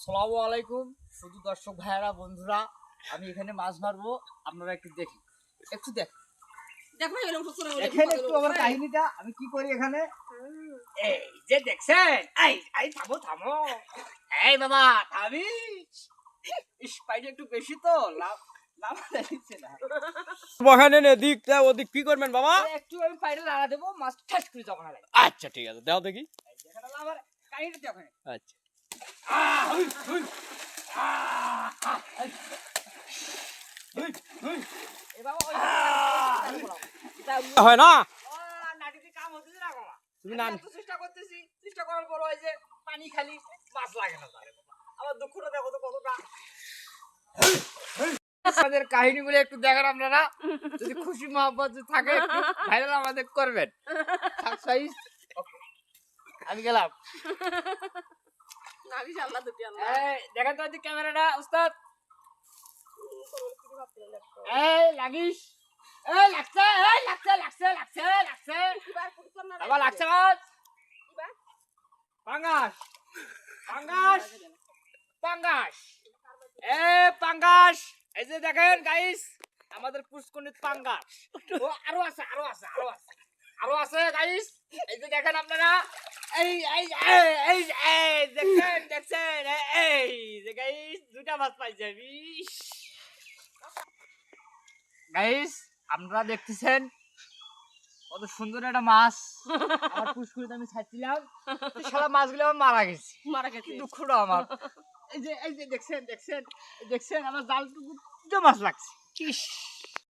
আসসালামু আলাইকুম শুধু দর্শক ভাইয়েরা বন্ধুরা, আমি এখানে মাছ মারবো, আপনারা একটু দেখি, একটু দেখ এখানে একটু আমার কাহিনীটা আমি কি করি এখানে। এই যে দেখছেন, এই এই থামো থামো, এই বাবা থামিস, ইস পাইটা একটু বেশি তো লাভ লাভ দিচ্ছে না। বহানেন এদিক ওদিক কি করবেন বাবা? একটু আমি পাইটা লাগা দেবো, মাছ ঠাস করে যখন লাগে। আচ্ছা ঠিক আছে, দাও দেখি। এখানে আমার কাহিনীটা দেখেন। আচ্ছা এ বাবা ওই হয় না, নাটিতে কাম হচ্ছে না বাবা, তুমি না এত চেষ্টা করতেছি, চেষ্টা করার পর ওই যে পানি খালি মাছ লাগে না তারে বাবা। আমার দুঃখটা দেখো তো কতটা। আমাদের কাহিনীগুলো একটু দেখেন আপনারা, যদি খুশি মহব্বত থাকে ভাইরাল আমাদের করবেন। সাবস্ক্রাইব। আমি গেলাম। এই দেখেন তো ওই ক্যামেরাটা উস্তাদ, এই লাগিস, এই লাগছে, এই লাগছে লাগছে লাগছে লাগছে আবার লাগছে মাছ, পাঙ্গাস পাঙ্গাস পাঙ্গাস, এ পাঙ্গাস, এই যে দেখেন গাইস আমাদের পুষ্কনিত পাঙ্গাস। ও আরো আছে আরো আছে আরো আছে আরো আছে গাইস, এই যে দেখেন আপনারা, এই এই এই এই এই দেখেন দেখছেন, এই যে গাইস দুটা মাছ পাই যাবি গাইস, আপনারা দেখতেছেন কত সুন্দর একটা মাছ আমার পুষ্করিতে আমি ছাড়ছিলাম, সারা মাছগুলো আমার মারা গেছে, দুঃখটা আমার। এই যে দেখছেন দেখছেন দেখছেন আমার জালটুকু দুটো মাছ লাগছে।